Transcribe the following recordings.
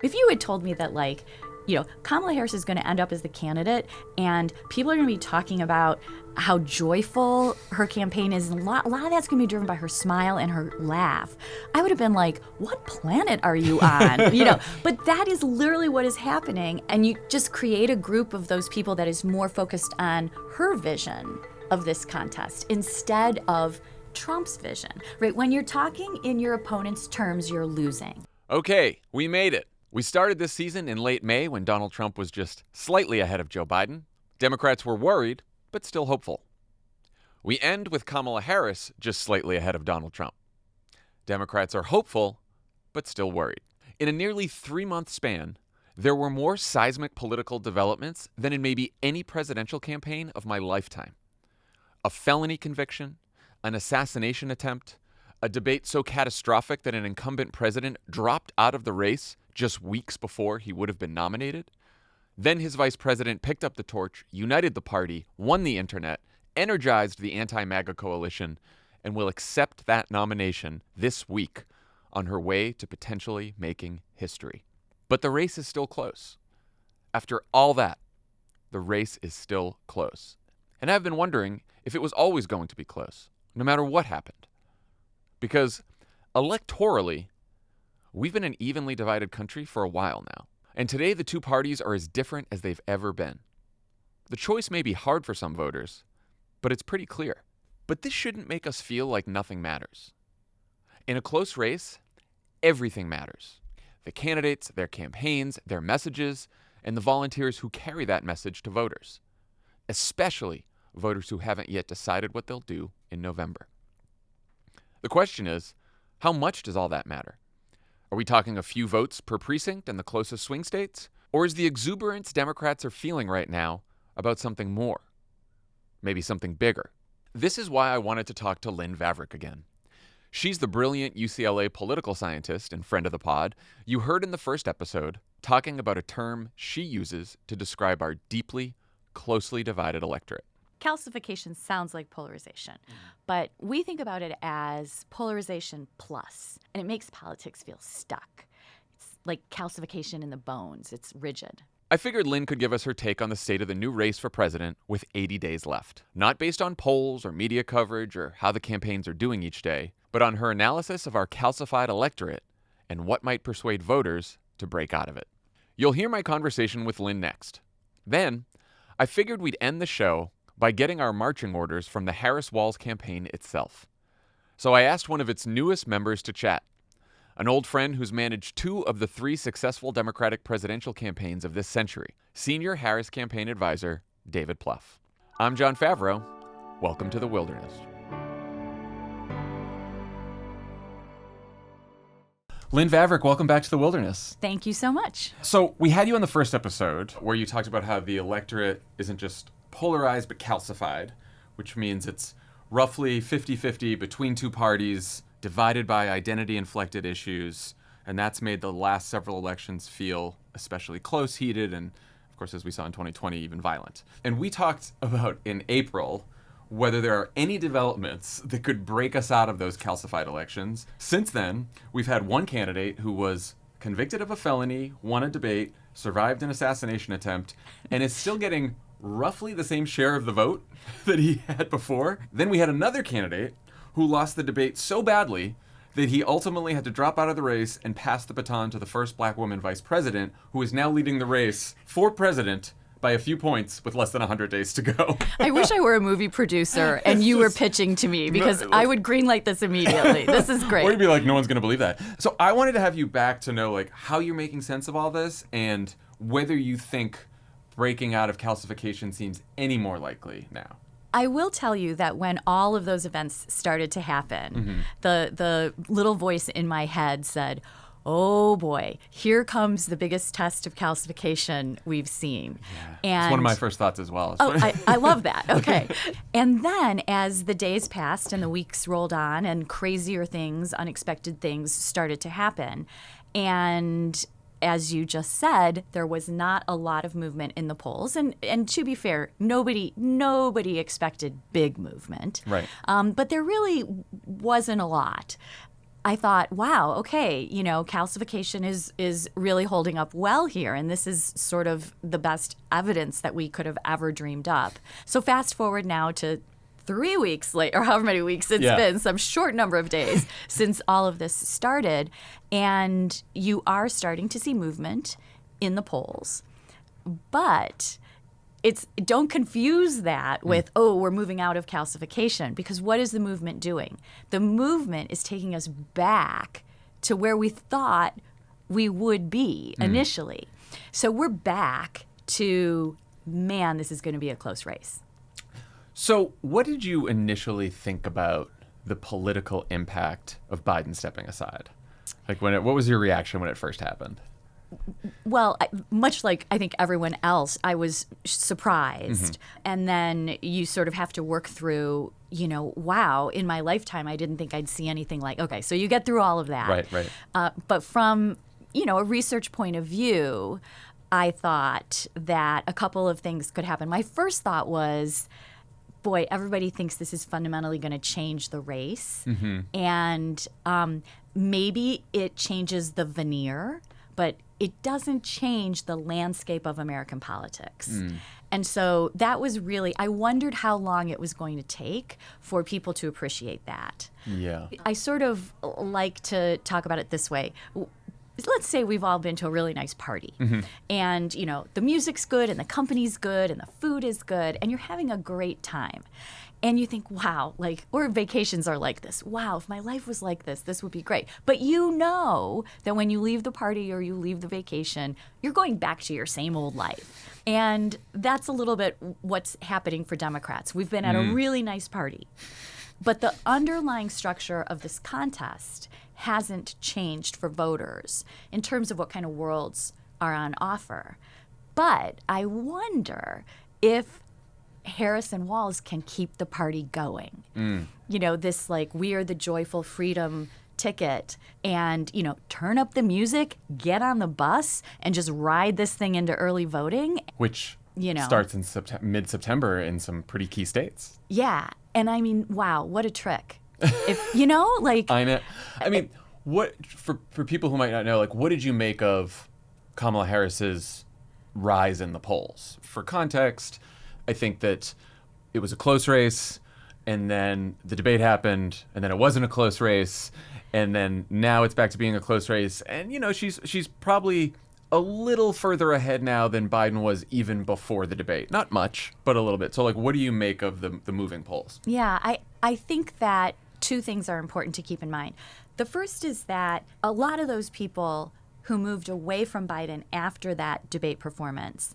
If you had told me that, like, Kamala Harris is going to end up as the candidate and people are going to be talking about how joyful her campaign is, and a lot of that's going to be driven by her smile and her laugh, I would have been like, what planet are you on? But that is literally what is happening. And you just create a group of those people that is more focused on her vision of this contest instead of Trump's vision, right? When you're talking in your opponent's terms, you're losing. Okay, we made it. We started this season in late May when Donald Trump was just slightly ahead of Joe Biden. Democrats were worried, but still hopeful. We end with Kamala Harris just slightly ahead of Donald Trump. Democrats are hopeful, but still worried. In a nearly 3-month span, there were more seismic political developments than in maybe any presidential campaign of my lifetime. A felony conviction, an assassination attempt, a debate so catastrophic that an incumbent president dropped out of the race just weeks before he would have been nominated. Then his vice president picked up the torch, united the party, won the internet, energized the anti-MAGA coalition, and will accept that nomination this week on her way to potentially making history. But the race is still close. After all that, the race is still close. And I've been wondering if it was always going to be close, no matter what happened. Because electorally, we've been an evenly divided country for a while now. And today the two parties are as different as they've ever been. The choice may be hard for some voters, but it's pretty clear. But this shouldn't make us feel like nothing matters. In a close race, everything matters. The candidates, their campaigns, their messages, and the volunteers who carry that message to voters. Especially voters who haven't yet decided what they'll do in November. The question is, how much does all that matter? Are we talking a few votes per precinct in the closest swing states? Or is the exuberance Democrats are feeling right now about something more? Maybe something bigger? This is why I wanted to talk to Lynn Vavreck again. She's the brilliant UCLA political scientist and friend of the pod you heard in the first episode talking about a term she uses to describe our deeply, closely divided electorate. Calcification sounds like polarization, but we think about it as polarization plus, and it makes politics feel stuck. It's like calcification in the bones. It's rigid. I figured Lynn could give us her take on the state of the new race for president with 80 days left. Not based on polls or media coverage or how the campaigns are doing each day, but on her analysis of our calcified electorate and what might persuade voters to break out of it. You'll hear my conversation with Lynn next. Then, I figured we'd end the show by getting our marching orders from the Harris Walls campaign itself. So I asked one of its newest members to chat, an old friend who's managed 2 of the 3 successful Democratic presidential campaigns of this century, senior Harris campaign advisor David Plouffe. I'm Jon Favreau. Welcome to the Wilderness. Lynn Vavreck, welcome back to the Wilderness. Thank you so much. So we had you on the first episode where you talked about how the electorate isn't just polarized but calcified, which means it's roughly 50-50 between two parties, divided by identity-inflected issues, and that's made the last several elections feel especially close, heated, and, of course, as we saw in 2020, even violent. And we talked about, in April, whether there are any developments that could break us out of those calcified elections. Since then, we've had one candidate who was convicted of a felony, won a debate, survived an assassination attempt, and is still getting roughly the same share of the vote that he had before. Then we had another candidate who lost the debate so badly that he ultimately had to drop out of the race and pass the baton to the first black woman vice president, who is now leading the race for president by a few points with less than 100 days to go. I wish I were a movie producer and you were pitching to me, because I would greenlight this immediately. This is great. Or you'd be like, no one's going to believe that. So I wanted to have you back to know like how you're making sense of all this and whether you think breaking out of calcification seems any more likely now. I will tell you that when all of those events started to happen, the little voice in my head said, oh boy, here comes the biggest test of calcification we've seen. Yeah. And it's one of my first thoughts as well. Oh, I love that. Okay. And then as the days passed and the weeks rolled on and crazier things, unexpected things started to happen, and as you just said, there was not a lot of movement in the polls. And to be fair, nobody expected big movement. Right. But there really wasn't a lot. I thought, wow, okay, calcification is really holding up well here. And this is sort of the best evidence that we could have ever dreamed up. So fast forward now to 3 weeks later, or however many weeks it's been, some short number of days since all of this started. And you are starting to see movement in the polls. But don't confuse that with, we're moving out of calcification, because what is the movement doing? The movement is taking us back to where we thought we would be initially. So we're back to, man, this is going to be a close race. So what did you initially think about the political impact of Biden stepping aside? Like what was your reaction when it first happened? Well, much like I think everyone else, I was surprised. And then you sort of have to work through, wow, in my lifetime, I didn't think I'd see anything like, okay, so you get through all of that. Right. But from, a research point of view, I thought that a couple of things could happen. My first thought was, boy, everybody thinks this is fundamentally going to change the race. And maybe it changes the veneer, but it doesn't change the landscape of American politics. And so that was really, I wondered how long it was going to take for people to appreciate that. Yeah. I sort of like to talk about it this way. Let's say we've all been to a really nice party and, the music's good and the company's good and the food is good and you're having a great time. And you think, wow, or vacations are like this. Wow, if my life was like this, this would be great. But you know that when you leave the party or you leave the vacation, you're going back to your same old life. And that's a little bit what's happening for Democrats. We've been at a really nice party. But the underlying structure of this contest hasn't changed for voters in terms of what kind of worlds are on offer. But I wonder if Harris and Walz can keep the party going. This we are the joyful freedom ticket and, turn up the music, get on the bus and just ride this thing into early voting. Which starts in mid-September in some pretty key states. Yeah. And I mean, wow, what a trick. If, I know. I mean, what, for people who might not know, what did you make of Kamala Harris's rise in the polls? For context, I think that it was a close race, and then the debate happened, and then it wasn't a close race, and then now it's back to being a close race. And, she's probably a little further ahead now than Biden was even before the debate. Not much, but a little bit. So, what do you make of the moving polls? Yeah, I think that two things are important to keep in mind. The first is that a lot of those people who moved away from Biden after that debate performance,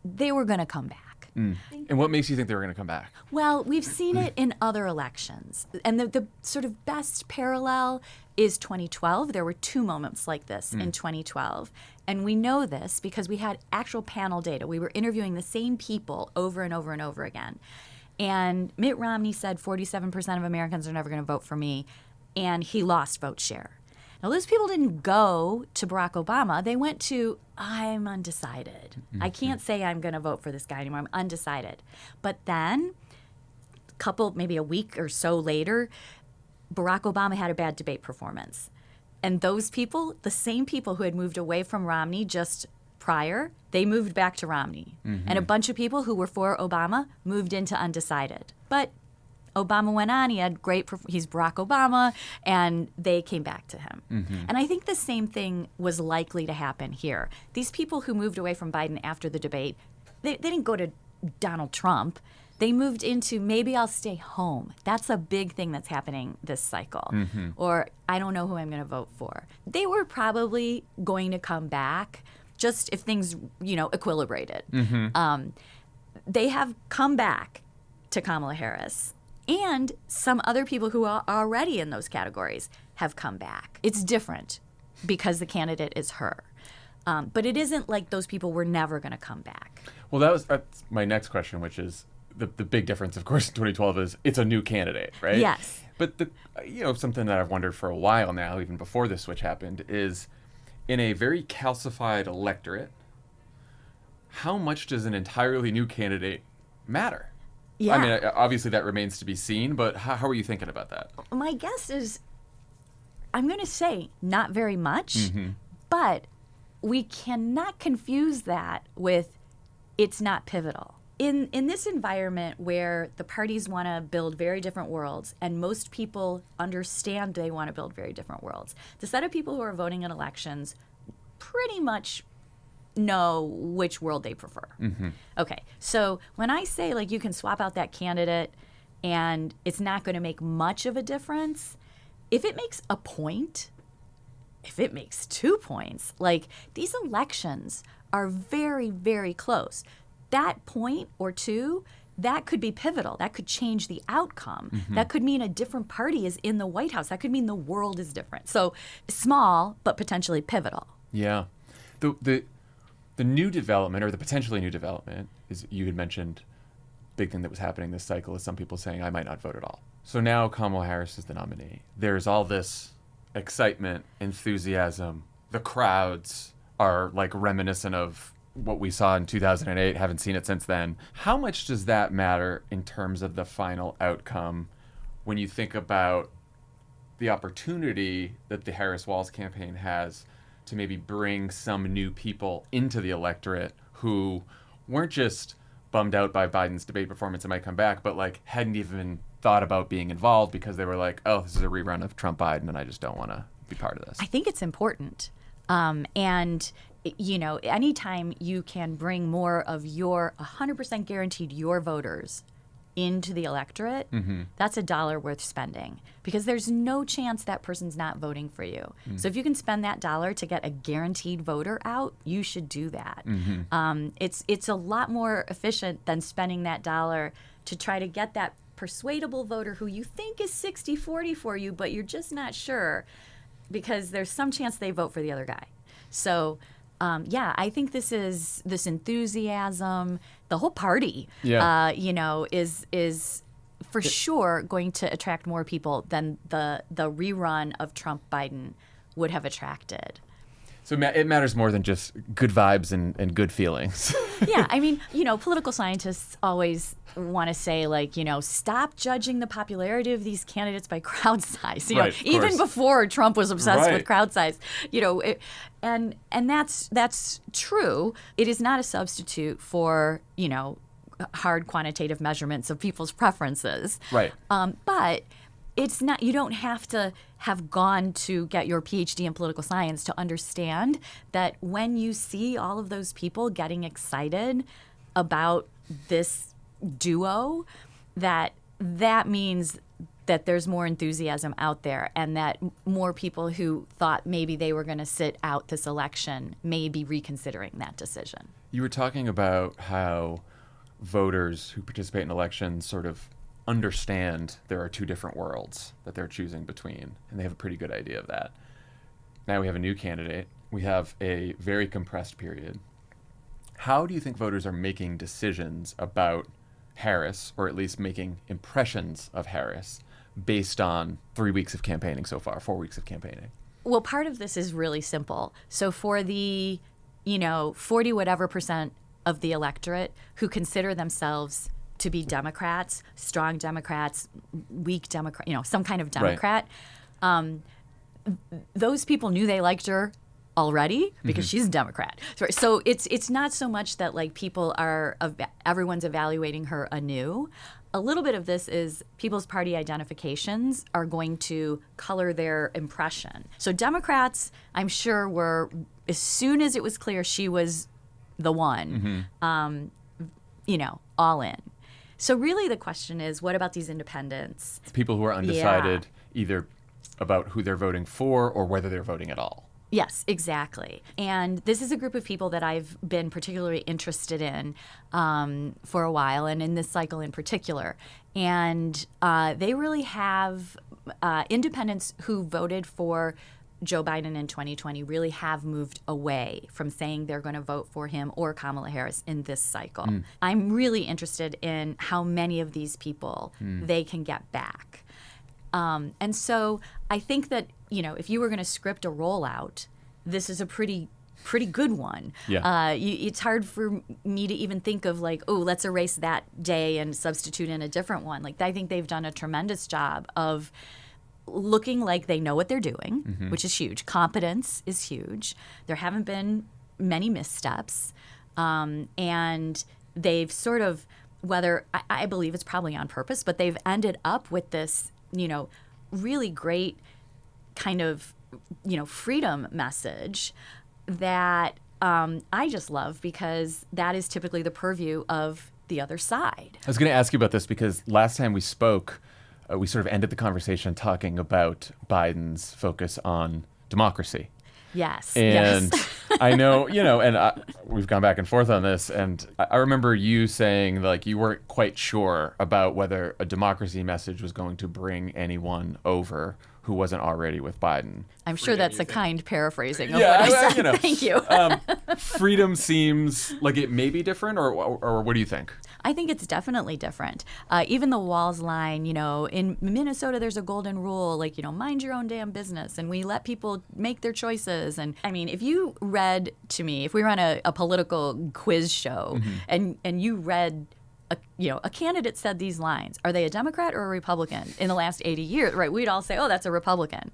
they were going to come back. And what makes you think they were going to come back? Well, we've seen it in other elections. And the sort of best parallel is 2012. There were two moments like this in 2012. And we know this because we had actual panel data. We were interviewing the same people over and over and over again. And Mitt Romney said 47% of Americans are never going to vote for me. And he lost vote share. Now, those people didn't go to Barack Obama. They went to, I'm undecided. I can't say I'm going to vote for this guy anymore. I'm undecided. But then, maybe a week or so later, Barack Obama had a bad debate performance. And those people, the same people who had moved away from Romney just prior, they moved back to Romney. And a bunch of people who were for Obama moved into undecided. But Obama went on, he's Barack Obama, and they came back to him. And I think the same thing was likely to happen here. These people who moved away from Biden after the debate, they didn't go to Donald Trump. They moved into, maybe I'll stay home. That's a big thing that's happening this cycle. Or I don't know who I'm going to vote for. They were probably going to come back just if things, equilibrated. They have come back to Kamala Harris. And some other people who are already in those categories have come back. It's different because the candidate is her. But it isn't like those people were never going to come back. Well, that's my next question, which is the big difference, of course, in 2012 is it's a new candidate, right? Yes. But something that I've wondered for a while now, even before this switch happened, is in a very calcified electorate, how much does an entirely new candidate matter? Yeah. I mean, obviously that remains to be seen, but how are you thinking about that? My guess is I'm going to say not very much, but we cannot confuse that with it's not pivotal. In this environment where the parties want to build very different worlds and most people understand they want to build very different worlds, the set of people who are voting in elections pretty much know which world they prefer. Okay, so when I say like you can swap out that candidate and it's not going to make much of a difference, if it makes a point, if it makes 2 points, like these elections are very, very close. That point or two, that could be pivotal. That could change the outcome. That could mean a different party is in the White House. That could mean the world is different. So small, but potentially pivotal. Yeah. The new development, or the potentially new development, is you had mentioned, big thing that was happening this cycle is some people saying, I might not vote at all. So now Kamala Harris is the nominee. There's all this excitement, enthusiasm. The crowds are like reminiscent of what we saw in 2008, haven't seen it since then. How much does that matter in terms of the final outcome when you think about the opportunity that the Harris-Walz campaign has to maybe bring some new people into the electorate who weren't just bummed out by Biden's debate performance and might come back, but like hadn't even thought about being involved because they were like, oh, this is a rerun of Trump-Biden and I just don't want to be part of this? I think it's important. And you know, anytime you can bring more of your 100% guaranteed your voters into the electorate, that's a dollar worth spending because there's no chance that person's not voting for you. So if you can spend that dollar to get a guaranteed voter out, you should do that. It's a lot more efficient than spending that dollar to try to get that persuadable voter who you think is 60-40 for you, but you're just not sure because there's some chance they vote for the other guy. So I think this enthusiasm, the whole party, is for sure going to attract more people than the rerun of Trump-Biden would have attracted. So it matters more than just good vibes and good feelings. Yeah, I mean, political scientists always want to say, like, stop judging the popularity of these candidates by crowd size. Even before Trump was obsessed with crowd size, and that's true. It is not a substitute for, hard quantitative measurements of people's preferences. Right. But it's not, you don't have to have gone to get your PhD in political science to understand that when you see all of those people getting excited about this duo, that means that there's more enthusiasm out there and that more people who thought maybe they were going to sit out this election may be reconsidering that decision. You were talking about how voters who participate in elections sort of understand there are two different worlds that they're choosing between, and they have a pretty good idea of that. Now we have a new candidate. We have a very compressed period. How do you think voters are making decisions about Harris, or at least making impressions of Harris, based on 3 weeks of campaigning so far, 4 weeks of campaigning? Well, part of this is really simple. So for the, 40 whatever percent of the electorate who consider themselves to be Democrats, strong Democrats, weak Democrat, some kind of Democrat. Right. Those people knew they liked her already because she's a Democrat. So it's not so much that like everyone's evaluating her anew. A little bit of this is people's party identifications are going to color their impression. So Democrats, I'm sure, were, as soon as it was clear she was the one, all in. So really the question is, what about these independents? People who are undecided either about who they're voting for or whether they're voting at all. Yes, exactly. And this is a group of people that I've been particularly interested in for a while, and in this cycle in particular. And they really have independents who voted for Joe Biden in 2020 really have moved away from saying they're going to vote for him or Kamala Harris in this cycle. I'm really interested in how many of these people they can get back. And so I think that, if you were going to script a rollout, this is a pretty good one. Yeah. It's hard for me to even think of like, oh, let's erase that day and substitute in a different one. Like, I think they've done a tremendous job of looking like they know what they're doing, which is huge. Competence is huge. There haven't been many missteps. And they've sort of, whether, I believe it's probably on purpose, but they've ended up with this, really great kind of, freedom message that I just love, because that is typically the purview of the other side. I was going to ask you about this because last time we spoke, we sort of ended the conversation talking about Biden's focus on democracy. Yes. And yes. I know, and we've gone back and forth on this. And I remember you saying like you weren't quite sure about whether a democracy message was going to bring anyone over who wasn't already with Biden. I'm sure that's a kind paraphrasing of Yeah, what I said. Thank you. Freedom seems like it may be different, or what do you think? I think it's definitely different. Even the Walls line, in Minnesota, there's a golden rule, like, mind your own damn business, and we let people make their choices. And I mean, if you read to me, if we were on a political quiz show, and you read, a candidate said these lines, are they a Democrat or a Republican in the last 80 years? Right, we'd all say, oh, that's a Republican.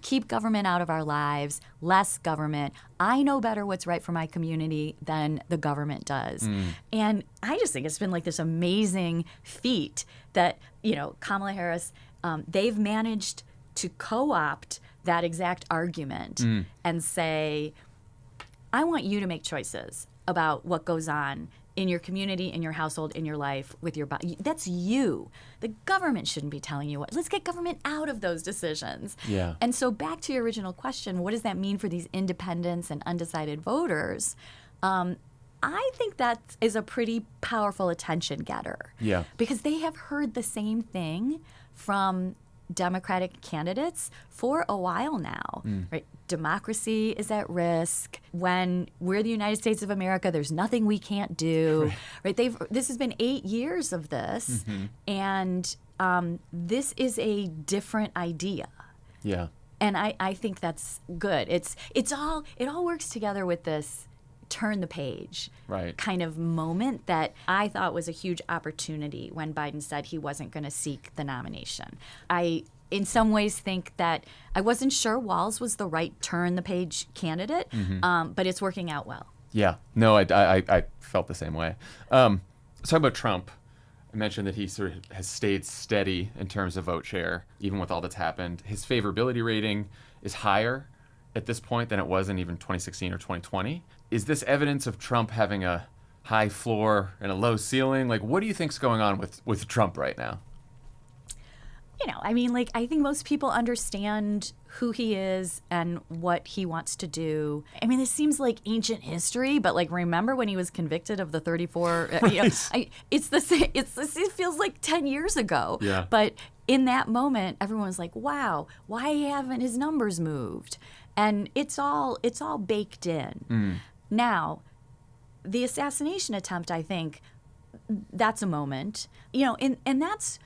Keep government out of our lives, less government. I know better what's right for my community than the government does. And I just think it's been like this amazing feat that, Kamala Harris, they've managed to co-opt that exact argument and say, I want you to make choices about what goes on in your community, in your household, in your life, with your body. That's you. The government shouldn't be telling you what. Let's get government out of those decisions. Yeah. And so back to your original question, what does that mean for these independents and undecided voters? I think that is a pretty powerful attention getter. Yeah. Because they have heard the same thing from Democratic candidates for a while now, right? Democracy is at risk. When we're the United States of America, there's nothing we can't do, right? This has been 8 years of this, and this is a different idea. Yeah. And I think that's good. It all works together with this turn the page kind of moment that I thought was a huge opportunity when Biden said he wasn't going to seek the nomination. I, in some ways, think that I wasn't sure Walz was the right turn the page candidate, but it's working out well. Yeah. No, I felt the same way. Let's talk about Trump. I mentioned that he sort of has stayed steady in terms of vote share, even with all that's happened. His favorability rating is higher at this point than it was in even 2016 or 2020. Is this evidence of Trump having a high floor and a low ceiling? Like, what do you think's going on with Trump right now? I think most people understand who he is and what he wants to do. I mean, this seems like ancient history, but remember when he was convicted of the 34? It's the same. It feels like 10 years ago. Yeah. But in that moment, everyone was like, "Wow, why haven't his numbers moved?" And it's all baked in. Now, the assassination attempt, I think, that's a moment, and that's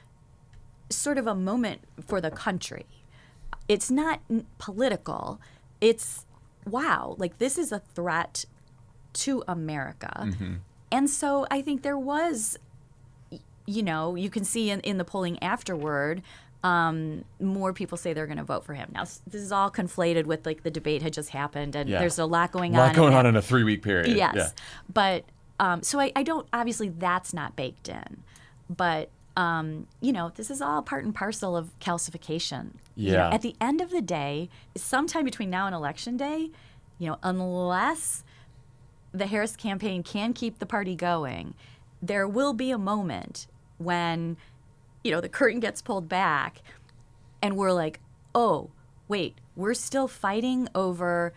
sort of a moment for the country. It's not political. It's, wow, this is a threat to America. And so I think there was, you can see in the polling afterward, more people say they're going to vote for him. Now, this is all conflated with the debate had just happened, and there's a lot going on. A lot going on in a 3-week period. Yes. Yeah. But, so I don't, obviously that's not baked in. But, this is all part and parcel of calcification. Yeah. At the end of the day, sometime between now and Election Day, unless the Harris campaign can keep the party going, there will be a moment when the curtain gets pulled back and we're like, oh, wait, we're still fighting over,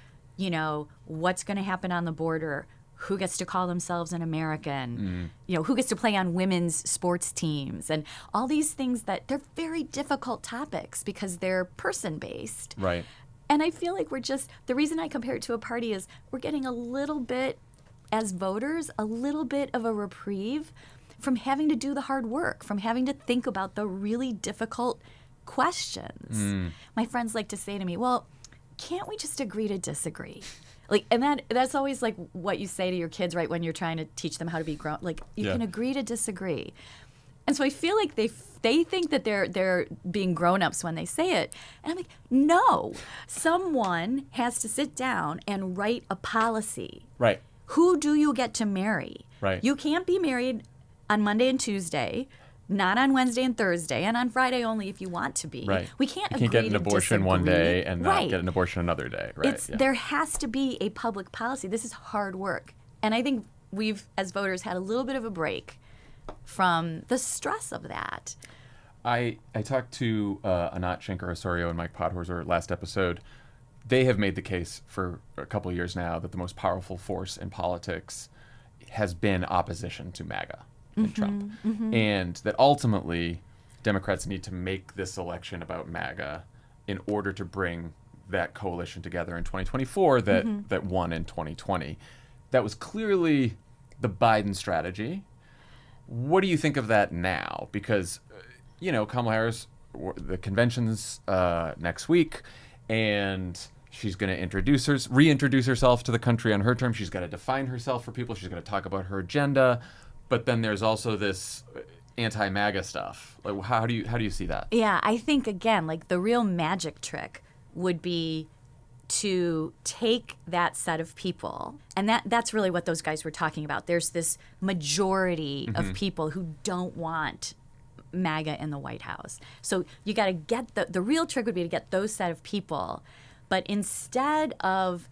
what's going to happen on the border, who gets to call themselves an American, who gets to play on women's sports teams, and all these things that they're very difficult topics because they're person-based. Right. And I feel like the reason I compare it to a party is we're getting a little bit, as voters, a little bit of a reprieve from having to do the hard work, from having to think about the really difficult questions. My friends like to say to me, well, can't we just agree to disagree? And that's always what you say to your kids, right, when you're trying to teach them how to be grown. You can agree to disagree. And so I feel like they think that they're being grown-ups when they say it. And I'm like, no. Someone has to sit down and write a policy. Right. Who do you get to marry? Right. You can't be married on Monday and Tuesday, not on Wednesday and Thursday, and on Friday only if you want to be. Right. We can't You agree can't get an to abortion one disagree. day and not Right. get an abortion another day. Right. It's There has to be a public policy. This is hard work. And I think we've, as voters, had a little bit of a break from the stress of that. I talked to Anat Shenker-Osorio and Mike Podhorzer last episode. They have made the case for a couple of years now that the most powerful force in politics has been opposition to MAGA and Trump. And that ultimately Democrats need to make this election about MAGA in order to bring that coalition together in 2024 that won in 2020. That was clearly the Biden strategy. What do you think of that now? Because, Kamala Harris, the convention's next week, and she's going to reintroduce herself to the country on her terms. She's got to define herself for people. She's going to talk about her agenda. But then there's also this anti-MAGA stuff. Like, how do you see that? Yeah, I think, again, like the real magic trick would be to take that set of people, and that's really what those guys were talking about. There's this majority of people who don't want MAGA in the White House. So you got to get the real trick would be to get those set of people, but instead of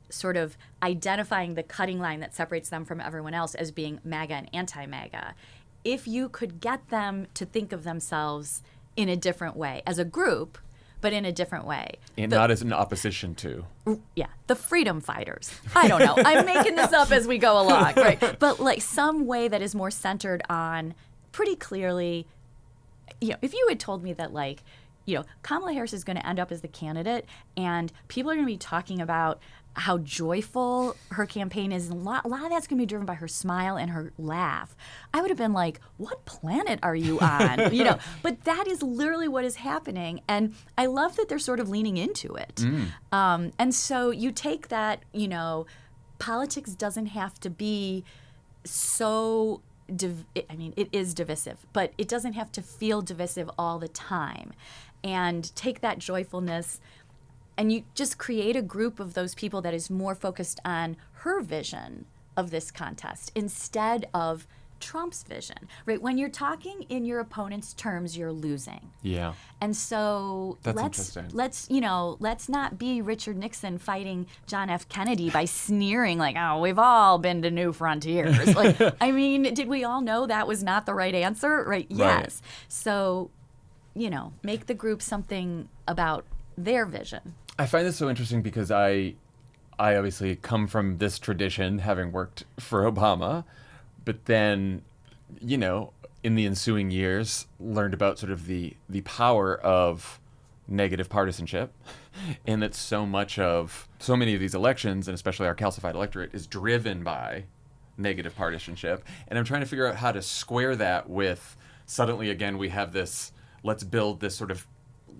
sort of identifying the cutting line that separates them from everyone else as being MAGA and anti-MAGA, if you could get them to think of themselves in a different way as a group, but in a different way. And not as an opposition to. Yeah, the freedom fighters. I don't know. I'm making this up as we go along, right? But like some way that is more centered on pretty clearly, if you had told me that Kamala Harris is going to end up as the candidate and people are going to be talking about how joyful her campaign is, and a lot of that's going to be driven by her smile and her laugh, I would have been like, what planet are you on? But that is literally what is happening. And I love that they're sort of leaning into it. And so you take that, politics doesn't have to be so, it is divisive, but it doesn't have to feel divisive all the time. And take that joyfulness and you just create a group of those people that is more focused on her vision of this contest instead of Trump's vision, right? When you're talking in your opponent's terms, you're losing. Yeah. And so let's not be Richard Nixon fighting John F. Kennedy by sneering like, oh, we've all been to new frontiers. Did we all know that was not the right answer? Right? Yes. So, make the group something about their vision. I find this so interesting because I obviously come from this tradition, having worked for Obama, but then, in the ensuing years, learned about sort of the power of negative partisanship, and that so many of these elections, and especially our calcified electorate, is driven by negative partisanship. And I'm trying to figure out how to square that with suddenly, again, we have this, let's build this sort of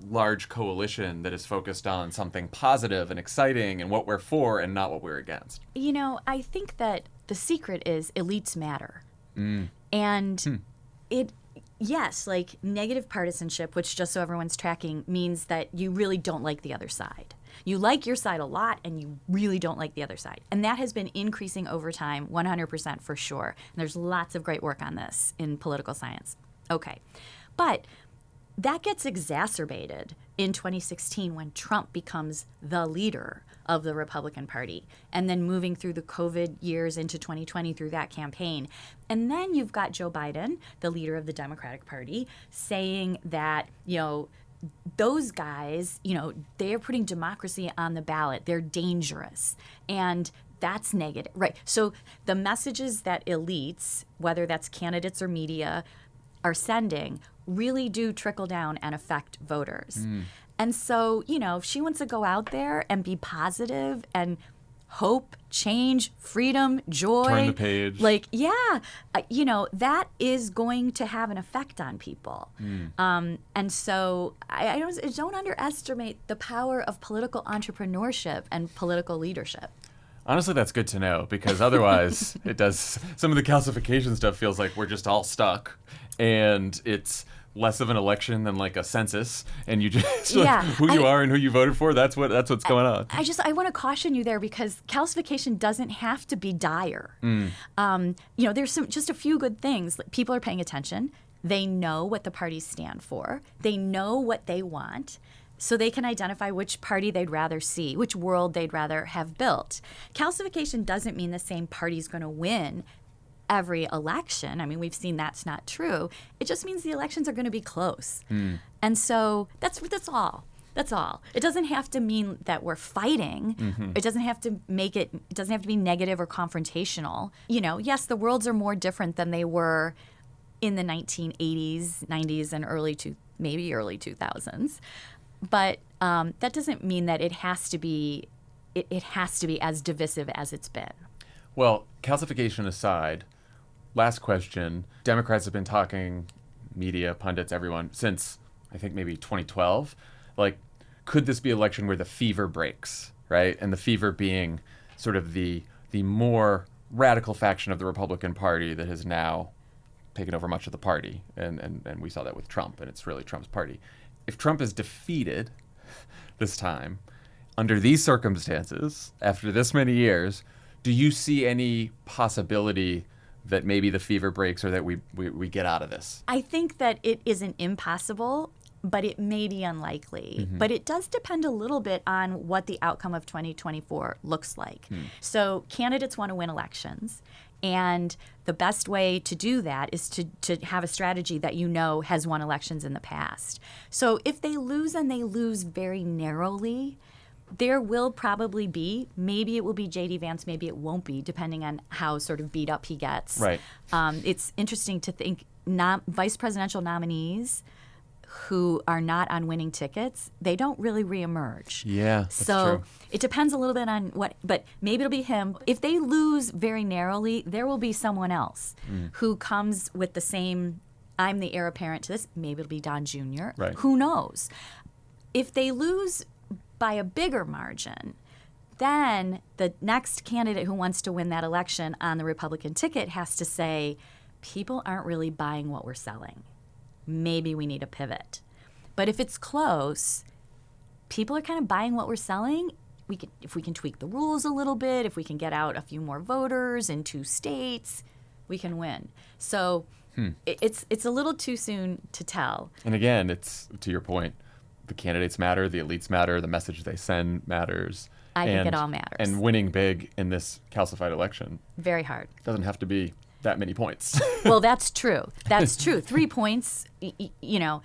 large coalition that is focused on something positive and exciting and what we're for and not what we're against. I think that the secret is elites matter. And negative partisanship, which just so everyone's tracking, means that you really don't like the other side. You like your side a lot and you really don't like the other side. And that has been increasing over time, 100% for sure. And there's lots of great work on this in political science. Okay. But that gets exacerbated in 2016 when Trump becomes the leader of the Republican Party, and then moving through the COVID years into 2020 through that campaign. And then you've got Joe Biden, the leader of the Democratic Party, saying that, those guys, they're putting democracy on the ballot. They're dangerous. And that's negative, right? So the messages that elites, whether that's candidates or media, are sending really do trickle down and affect voters. And so, if she wants to go out there and be positive and hope, change, freedom, joy. Turn the page. That is going to have an effect on people. And so I don't underestimate the power of political entrepreneurship and political leadership. Honestly, that's good to know, because otherwise it does, some of the calcification stuff feels like we're just all stuck and it's less of an election than like a census, and you just Yeah, who you are and who you voted for. That's what's going on. I want to caution you there, because calcification doesn't have to be dire. There's just a few good things. People are paying attention. They know what the parties stand for. They know what they want. So they can identify which party they'd rather see, which world they'd rather have built. Calcification doesn't mean the same party's going to win every election. I mean, we've seen that's not true. It just means the elections are going to be close. And so that's all. That's all. It doesn't have to mean that we're fighting. It doesn't have to it doesn't have to be negative or confrontational. Yes, the worlds are more different than they were in the 1980s, 90s, and maybe early 2000s. But that doesn't mean that it has to be as divisive as it's been. Well, calcification aside, last question. Democrats have been talking, media, pundits, everyone, since I think maybe 2012. Like, could this be an election where the fever breaks, right? And the fever being sort of the more radical faction of the Republican Party that has now taken over much of the party. And we saw that with Trump, and it's really Trump's party. If Trump is defeated this time, under these circumstances, after this many years, do you see any possibility that maybe the fever breaks, or that we get out of this? I think that it isn't impossible, but it may be unlikely. But it does depend a little bit on what the outcome of 2024 looks like. So candidates want to win elections. And the best way to do that is to have a strategy that has won elections in the past. So if they lose, and they lose very narrowly, there will probably be, maybe it will be J.D. Vance, maybe it won't be, depending on how sort of beat up he gets. Right. It's interesting to think vice presidential nominees who are not on winning tickets, they don't really reemerge. Yeah, that's so true. It depends a little bit on but maybe it'll be him. If they lose very narrowly, there will be someone else who comes with the same, I'm the heir apparent to this. Maybe it'll be Don Jr. Right. Who knows? If they lose by a bigger margin, then the next candidate who wants to win that election on the Republican ticket has to say, people aren't really buying what we're selling. Maybe we need a pivot. But if it's close, people are kind of buying what we're selling. If we can tweak the rules a little bit, if we can get out a few more voters in 2 states, we can win. So it's a little too soon to tell. And again, it's to your point, the candidates matter, the elites matter, the message they send matters. I think it all matters. And winning big in this calcified election Very hard. doesn't have to be that many points. Well, that's true. That's true. 3 points,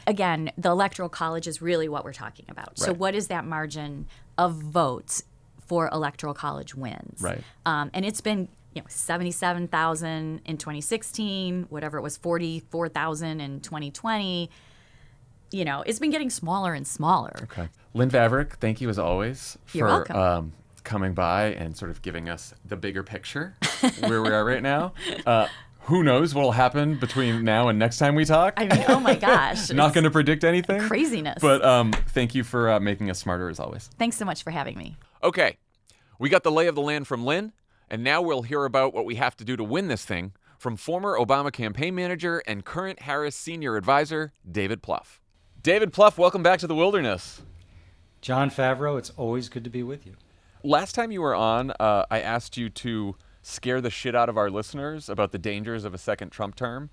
again, the Electoral College is really what we're talking about. So Right. what is that margin of votes for Electoral College wins? Right. And it's been 77,000 in 2016, whatever it was, 44,000 in 2020. It's been getting smaller and smaller. Okay. Lynn Vavreck, thank you as always You're for welcome. coming by and sort of giving us the bigger picture where we are right now. Who knows what will happen between now and next time we talk? I mean, oh my gosh. Not going to predict anything. Craziness. But thank you for making us smarter as always. Thanks so much for having me. Okay, we got the lay of the land from Lynn, and now we'll hear about what we have to do to win this thing from former Obama campaign manager and current Harris senior advisor, David Plouffe. David Plouffe, welcome back to the wilderness. Jon Favreau, it's always good to be with you. Last time you were on, I asked you to scare the shit out of our listeners about the dangers of a second Trump term.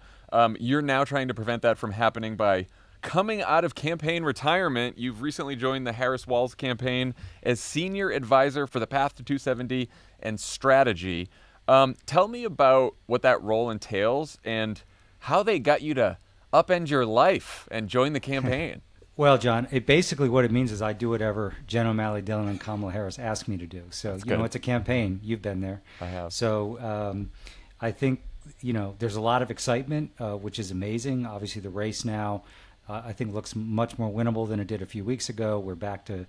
You're now trying to prevent that from happening by coming out of campaign retirement. You've recently joined the Harris-Walz campaign as senior advisor for the Path to 270 and strategy. Tell me about what that role entails and how they got you to upend your life and join the campaign. Well, John, basically what it means is I do whatever Jen O'Malley, Dillon, and Kamala Harris ask me to do. So, it's a campaign. You've been there. I have. So I think, there's a lot of excitement, which is amazing. Obviously, the race now, I think, looks much more winnable than it did a few weeks ago. We're back to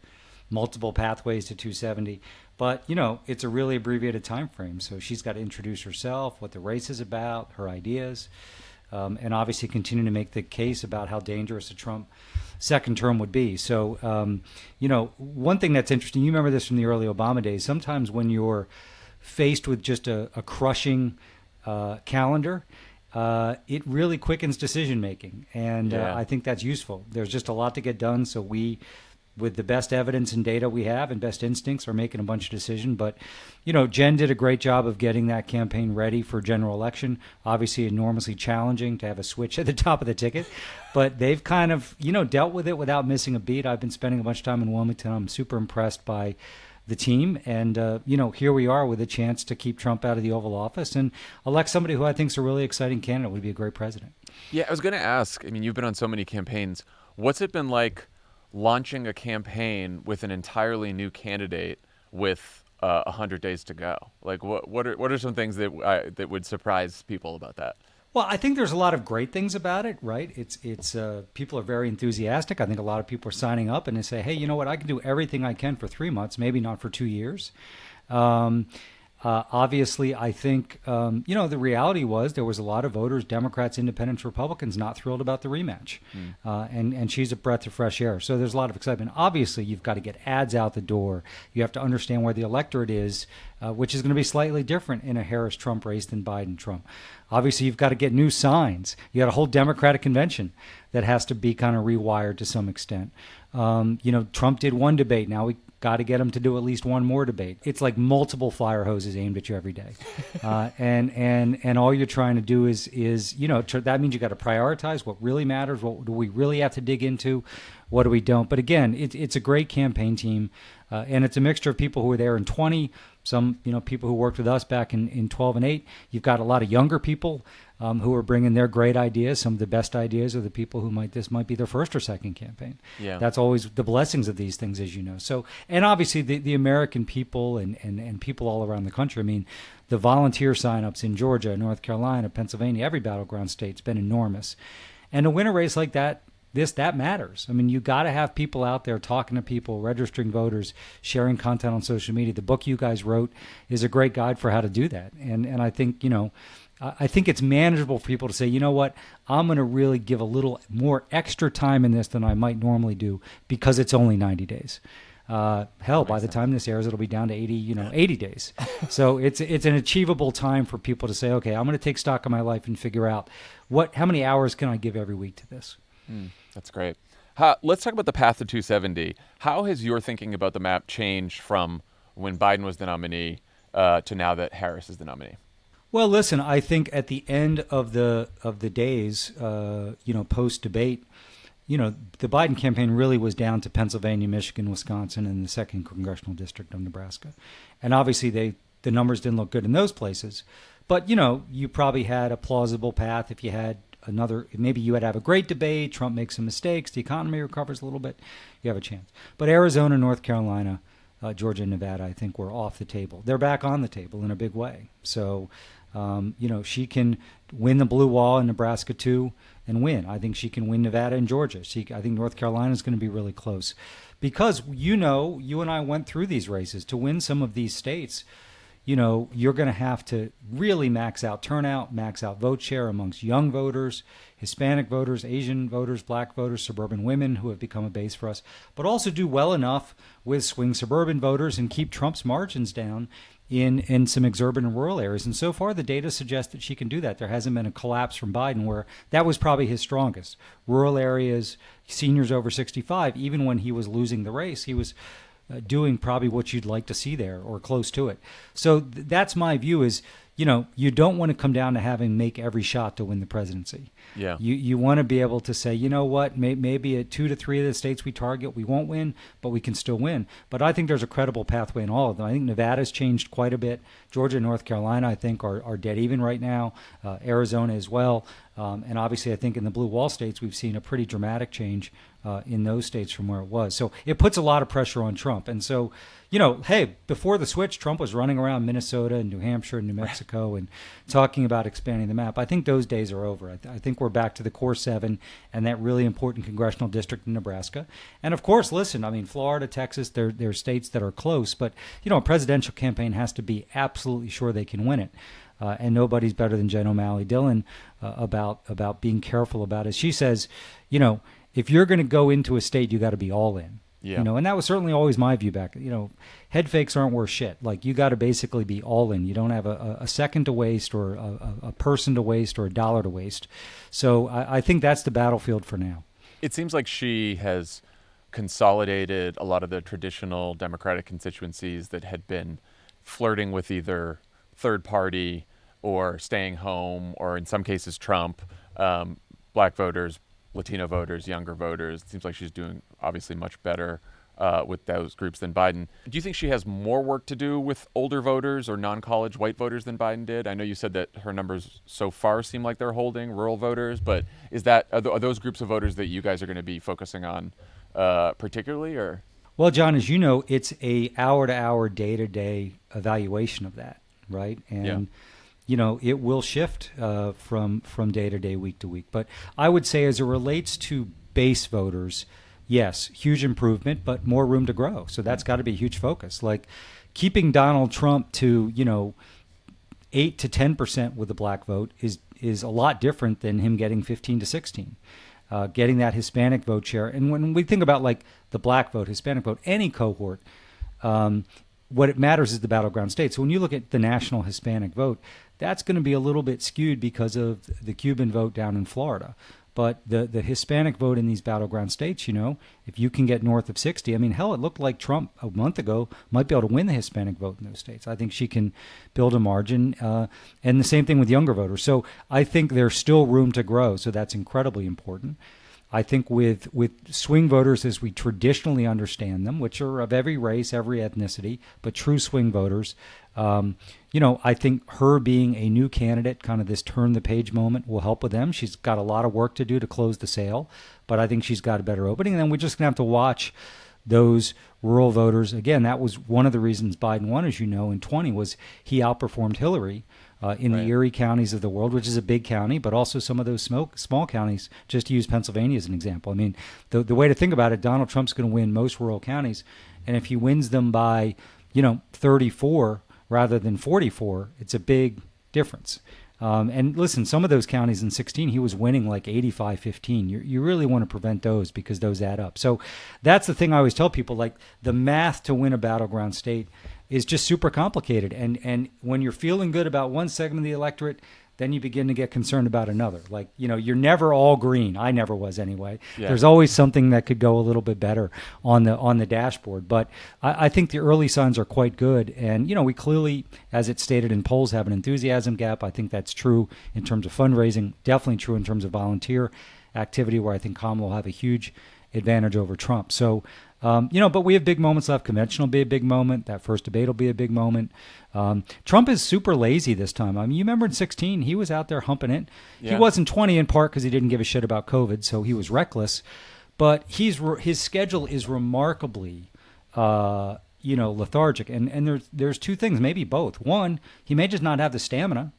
multiple pathways to 270. But, it's a really abbreviated time frame. So she's got to introduce herself, what the race is about, her ideas, and obviously continue to make the case about how dangerous a Trump second term would be. So, one thing that's interesting, you remember this from the early Obama days, sometimes when you're faced with just a crushing calendar, it really quickens decision making, and Yeah. I think that's useful. There's just a lot to get done, so we, with the best evidence and data we have and best instincts, are making a bunch of decisions. But, Jen did a great job of getting that campaign ready for general election. Obviously enormously challenging to have a switch at the top of the ticket, but they've kind of, dealt with it without missing a beat. I've been spending a bunch of time in Wilmington. I'm super impressed by the team. And, here we are with a chance to keep Trump out of the Oval Office and elect somebody who I think is a really exciting candidate, would be a great president. Yeah, I was going to ask, I mean, you've been on so many campaigns. What's it been like launching a campaign with an entirely new candidate with 100 days to go? Like, what are some things that would surprise people about that? Well, I think there's a lot of great things about it, right? It's people are very enthusiastic. I think a lot of people are signing up and they say, hey, you know what? I can do everything I can for 3 months, maybe not for 2 years. Obviously, I think, the reality was there was a lot of voters, Democrats, Independents, Republicans, not thrilled about the rematch. And she's a breath of fresh air. So there's a lot of excitement. Obviously, you've got to get ads out the door. You have to understand where the electorate is, which is going to be slightly different in a Harris-Trump race than Biden-Trump. Obviously, you've got to get new signs. You got a whole Democratic convention that has to be kind of rewired to some extent. Trump did one debate. Now we got to get him to do at least one more debate. It's like multiple fire hoses aimed at you every day. And all you're trying to do is that means you got to prioritize what really matters. What do we really have to dig into? What do we don't? But again, it's a great campaign team. And it's a mixture of people who were there in 20, some, people who worked with us back in 12 and 8. You've got a lot of younger people who are bringing their great ideas. Some of the best ideas are the people who this might be their first or second campaign. Yeah. That's always the blessings of these things, as you know. So, and obviously the American people and people all around the country. I mean, the volunteer signups in Georgia, North Carolina, Pennsylvania, every battleground state's been enormous. And to win a race like that, that matters. I mean, you got to have people out there talking to people, registering voters, sharing content on social media. The book you guys wrote is a great guide for how to do that. And I think, I think it's manageable for people to say, you know what, I'm going to really give a little more extra time in this than I might normally do because it's only 90 days. By the time this airs, it'll be down to 80 days. So it's an achievable time for people to say, okay, I'm going to take stock of my life and figure out how many hours can I give every week to this? That's great. Let's talk about the path to 270. How has your thinking about the map changed from when Biden was the nominee to now that Harris is the nominee? Well, listen, I think at the end of the days, post debate, the Biden campaign really was down to Pennsylvania, Michigan, Wisconsin, and the 2nd congressional district of Nebraska, and obviously the numbers didn't look good in those places. But you probably had a plausible path if you had maybe you would have a great debate, Trump makes some mistakes, the economy recovers a little bit, you have a chance. But Arizona, North Carolina, Georgia, and Nevada, I think were off the table. They're back on the table in a big way. So, she can win the blue wall in Nebraska too and win. I think she can win Nevada and Georgia. I think North Carolina is going to be really close because, you and I went through these races. To win some of these states, you're going to have to really max out turnout, max out vote share amongst young voters, Hispanic voters, Asian voters, black voters, suburban women who have become a base for us, but also do well enough with swing suburban voters and keep Trump's margins down in some exurban and rural areas. And so far, the data suggests that she can do that. There hasn't been a collapse from Biden where that was probably his strongest. Rural areas, seniors over 65, even when he was losing the race, he was doing probably what you'd like to see there or close to it. So that's my view is, you don't want to come down to make every shot to win the presidency. Yeah. You want to be able to say, you know what, maybe at 2 to 3 of the states we target, we won't win, but we can still win. But I think there's a credible pathway in all of them. I think Nevada's changed quite a bit. Georgia and North Carolina, I think, are dead even right now. Arizona as well. And obviously, I think in the blue wall states, we've seen a pretty dramatic change in those states from where it was. So it puts a lot of pressure on Trump. And so, hey, before the switch, Trump was running around Minnesota and New Hampshire and New Mexico and talking about expanding the map. I think those days are over. I think we're back to the core 7 and that really important congressional district in Nebraska. And of course, listen, I mean, Florida, Texas, they're states that are close. But, a presidential campaign has to be absolutely sure they can win it. And nobody's better than Jen O'Malley Dillon about being careful about it. She says, if you're going to go into a state, you got to be all in. Yeah. You know, and that was certainly always my view back. You know, head fakes aren't worth shit. Like, you got to basically be all in. You don't have a second to waste, or a person to waste, or a dollar to waste. So I think that's the battlefield for now. It seems like she has consolidated a lot of the traditional Democratic constituencies that had been flirting with either third party or staying home, or in some cases Trump, black voters, Latino voters, younger voters. It seems like she's doing obviously much better with those groups than Biden. Do you think she has more work to do with older voters or non-college white voters than Biden did? I know you said that her numbers so far seem like they're holding rural voters, but are those groups of voters that you guys are going to be focusing on particularly, or? Well, John, as you know, it's a hour-to-hour, day-to-day evaluation of that, right? And you know, it will shift from day to day, week to week. But I would say, as it relates to base voters, yes, huge improvement, but more room to grow. So that's got to be a huge focus. Like, keeping Donald Trump to, you know, 8 to 10% with the black vote is a lot different than him getting 15 to 16. Getting that Hispanic vote share. And when we think about, like, the black vote, Hispanic vote, any cohort, what it matters is the battleground states. So when you look at the national Hispanic vote, that's going to be a little bit skewed because of the Cuban vote down in Florida. But the Hispanic vote in these battleground states, you know, if you can get north of 60, I mean, hell, it looked like Trump a month ago might be able to win the Hispanic vote in those states. I think she can build a margin. And the same thing with younger voters. So I think there's still room to grow. So that's incredibly important. I think with swing voters as we traditionally understand them, which are of every race, every ethnicity, but true swing voters, you know, I think her being a new candidate, kind of this turn the page moment, will help with them. She's got a lot of work to do to close the sale, but I think she's got a better opening. And then we're just going to have to watch those rural voters. Again, that was one of the reasons Biden won, as you know, in 20, was he outperformed Hillary in the Erie counties of the world, which is a big county, but also some of those small counties, just to use Pennsylvania as an example. I mean, the way to think about it, Donald Trump's going to win most rural counties, and if he wins them by, you know, 34 rather than 44, it's a big difference. And listen, some of those counties in 16, he was winning like 85-15. You really want to prevent those, because those add up. So that's the thing I always tell people, like, the math to win a battleground state is just super complicated. And when you're feeling good about one segment of the electorate, then you begin to get concerned about another. Like, you know, you're never all green. I never was anyway. Yeah. There's always something that could go a little bit better on the dashboard. But I think the early signs are quite good. And, you know, we clearly, as it's stated in polls, have an enthusiasm gap. I think that's true in terms of fundraising, definitely true in terms of volunteer activity, where I think Kamala will have a huge advantage over Trump. So, you know, but we have big moments left. Convention will be a big moment. That first debate will be a big moment. Trump is super lazy this time. I mean, you remember in 16, he was out there humping it. Yeah. He wasn't 20 in part because he didn't give a shit about COVID, so he was reckless. But his schedule is remarkably, you know, lethargic. And there's two things, maybe both. One, he may just not have the stamina.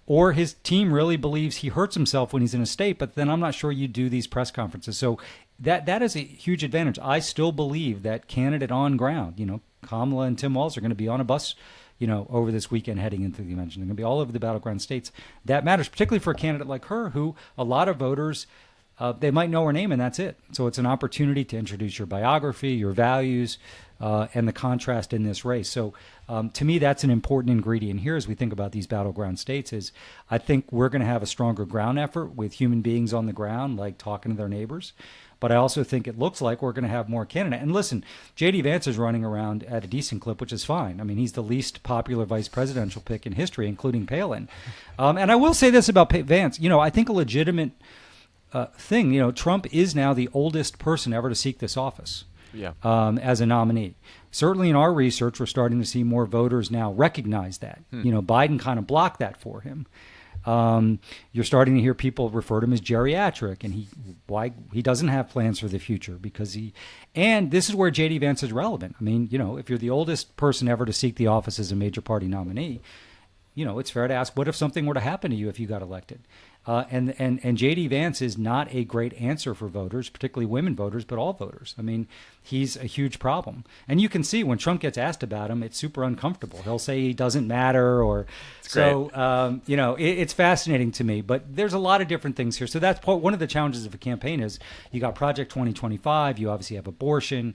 Or his team really believes he hurts himself when he's in a state, but then I'm not sure you do these press conferences. So that is a huge advantage. I still believe that candidate on ground, you know, Kamala and Tim Walz are going to be on a bus, you know, over this weekend heading into the convention. They're going to be all over the battleground states. That matters, particularly for a candidate like her, who a lot of voters, they might know her name and that's it. So it's an opportunity to introduce your biography, your values, and the contrast in this race. So to me, that's an important ingredient here as we think about these battleground states. Is I think we're going to have a stronger ground effort with human beings on the ground, like talking to their neighbors. But I also think it looks like we're going to have more candidate. And listen, J.D. Vance is running around at a decent clip, which is fine. I mean, he's the least popular vice presidential pick in history, including Palin. And I will say this about Vance. You know, I think a legitimate thing, you know, Trump is now the oldest person ever to seek this office. Yeah. As a nominee. Certainly in our research, we're starting to see more voters now recognize that. You know, Biden kind of blocked that for him. You're starting to hear people refer to him as geriatric, and he doesn't have plans for the future because and this is where J.D. Vance is relevant. I mean, you know, if you're the oldest person ever to seek the office as a major party nominee, you know, it's fair to ask, what if something were to happen to you if you got elected? And J.D. Vance is not a great answer for voters, particularly women voters, but all voters. I mean, he's a huge problem. And you can see when Trump gets asked about him, it's super uncomfortable. He'll say he doesn't matter, or so. It's fascinating to me. But there's a lot of different things here. So that's one of the challenges of a campaign is you got Project 2025. You obviously have abortion.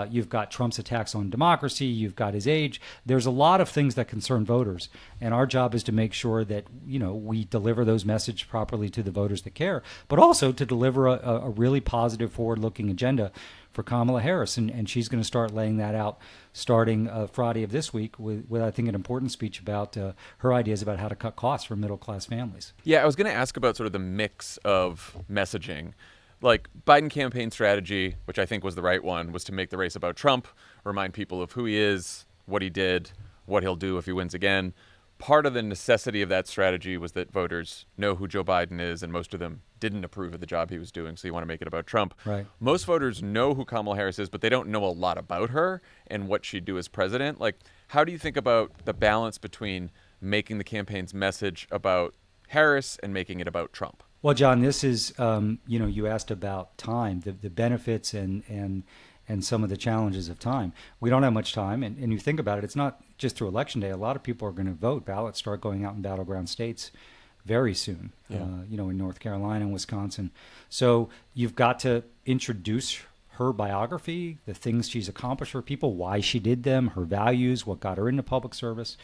You've got Trump's attacks on democracy. You've got his age. There's a lot of things that concern voters. And our job is to make sure that, we deliver those messages properly to the voters that care, but also to deliver a really positive, forward-looking agenda for Kamala Harris. And she's going to start laying that out starting Friday of this week with, I think, an important speech about her ideas about how to cut costs for middle-class families. Yeah, I was going to ask about sort of the mix of messaging. Like Biden campaign strategy, which I think was the right one, was to make the race about Trump, remind people of who he is, what he did, what he'll do if he wins again. Part of the necessity of that strategy was that voters know who Joe Biden is, and most of them didn't approve of the job he was doing, so you want to make it about Trump. Right. Most voters know who Kamala Harris is, but they don't know a lot about her and what she'd do as president. Like, how do you think about the balance between making the campaign's message about Harris and making it about Trump? Well, John, this is, you asked about time, the benefits and some of the challenges of time. We don't have much time. And you think about it, it's not just through Election Day. A lot of people are going to vote. Ballots start going out in battleground states very soon, in North Carolina and Wisconsin. So you've got to introduce her biography, the things she's accomplished for people, why she did them, her values, what got her into public service.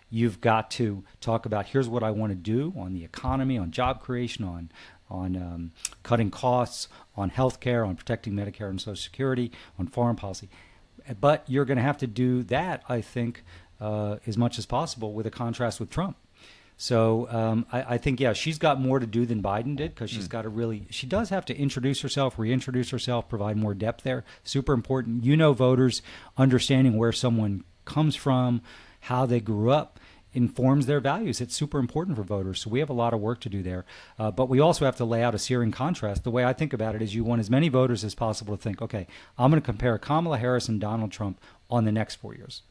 You've got to talk about here's what I want to do on the economy, on job creation, on cutting costs, on healthcare, on protecting Medicare and Social Security, on foreign policy. But you're going to have to do that, I think, as much as possible with a contrast with Trump. So I think, she's got more to do than Biden did because she's got to she does have to introduce herself, reintroduce herself, provide more depth there. Super important. Voters understanding where someone comes from, how they grew up, informs their values. It's super important for voters. So we have a lot of work to do there. But we also have to lay out a searing contrast. The way I think about it is you want as many voters as possible to think, okay, I'm going to compare Kamala Harris and Donald Trump on the next 4 years.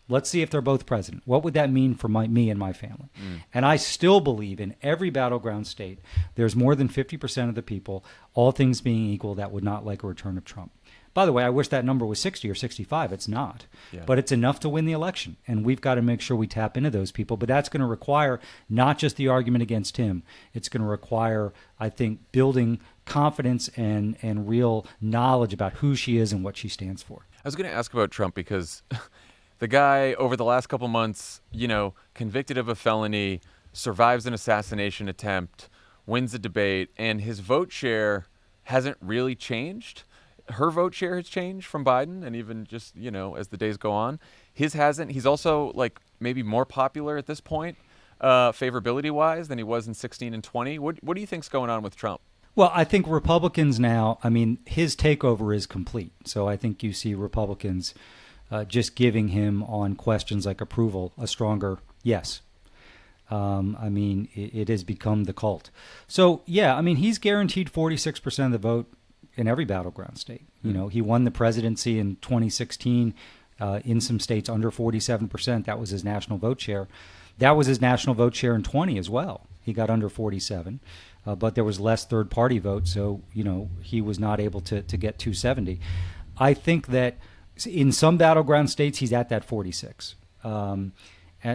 Let's see if they're both president. What would that mean for me and my family? And I still believe in every battleground state, there's more than 50% of the people, all things being equal, that would not like a return of Trump. By the way, I wish that number was 60 or 65. It's not. Yeah. But it's enough to win the election. And we've got to make sure we tap into those people. But that's going to require not just the argument against him. It's going to require, I think, building confidence and real knowledge about who she is and what she stands for. I was going to ask about Trump because the guy over the last couple months, convicted of a felony, survives an assassination attempt, wins a debate, and his vote share hasn't really changed. Her vote share has changed from Biden, and even just, as the days go on. His hasn't. He's also, maybe more popular at this point, favorability-wise, than he was in 16 and 20. What do you think's going on with Trump? Well, I think Republicans now, his takeover is complete. So I think you see Republicans just giving him on questions like approval a stronger yes. It has become the cult. So, he's guaranteed 46% of the vote in every battleground state. He won the presidency in 2016 in some states under 47%. That was his national vote share. That was his national vote share in 20 as well. He got under 47, but there was less third-party votes, so, he was not able to get 270. I think that in some battleground states, he's at that 46.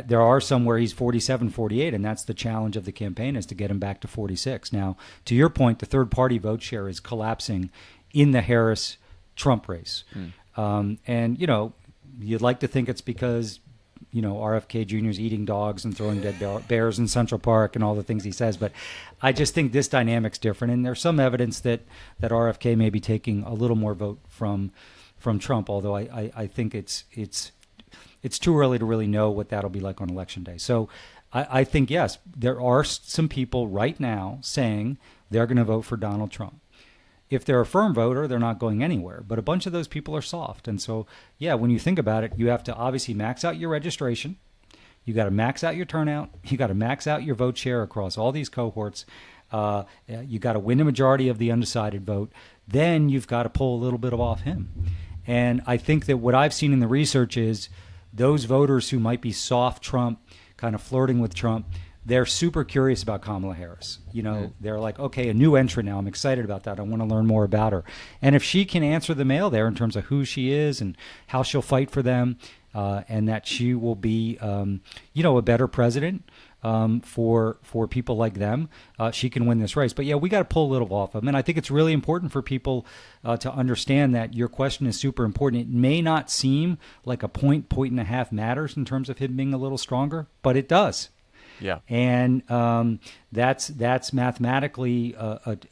There are some where he's 47, 48, and that's the challenge of the campaign, is to get him back to 46. Now, to your point, the third-party vote share is collapsing in the Harris-Trump race. You'd like to think it's because, RFK Jr. is eating dogs and throwing dead bears in Central Park and all the things he says, but I just think this dynamic's different, and there's some evidence that RFK may be taking a little more vote from Trump, although I think it's too early to really know what that'll be like on Election Day. So I think, yes, there are some people right now saying they're going to vote for Donald Trump. If they're a firm voter, they're not going anywhere. But a bunch of those people are soft. And so, when you think about it, you have to obviously max out your registration. You got to max out your turnout. You got to max out your vote share across all these cohorts. You got to win a majority of the undecided vote. Then you've got to pull a little bit off him. And I think that what I've seen in the research is those voters who might be soft Trump, kind of flirting with Trump, they're super curious about Kamala Harris. They're like, okay, a new entrant now. I'm excited about that. I want to learn more about her. And if she can answer the mail there in terms of who she is and how she'll fight for them, and that she will be, a better president for people like them, she can win this race. But yeah, we got to pull a little off of them. And I think it's really important for people to understand that your question is super important. It may not seem like a point and a half matters in terms of him being a little stronger, but it does. Yeah. And that's mathematically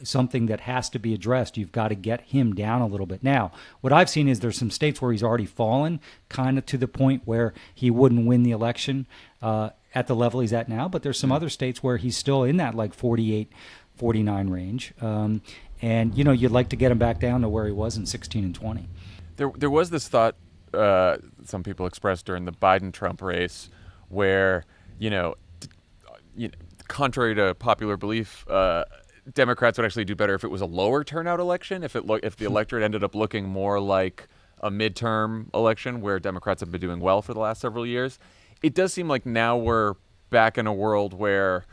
something that has to be addressed. You've got to get him down a little bit. Now, what I've seen is there's some states where he's already fallen kind of to the point where he wouldn't win the election at the level he's at now. But there's some other states where he's still in that like 48, 49 range. And, you'd like to get him back down to where he was in 16 and 20. There was this thought some people expressed during the Biden-Trump race where, contrary to popular belief, Democrats would actually do better if it was a lower turnout election, if the electorate ended up looking more like a midterm election where Democrats have been doing well for the last several years. It does seem like now we're back in a world where,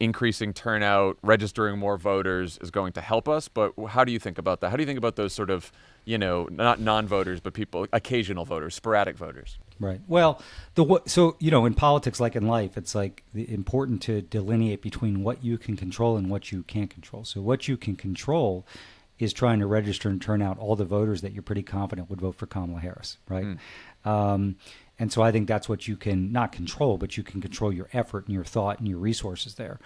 increasing turnout, registering more voters is going to help us. But how do you think about that? How do you think about those sort of, not non-voters, but people, occasional voters, sporadic voters? Right. Well, in politics, like in life, it's like important to delineate between what you can control and what you can't control. So what you can control is trying to register and turn out all the voters that you're pretty confident would vote for Kamala Harris, right? And so I think that's what you can not control, but you can control your effort and your thought and your resources there.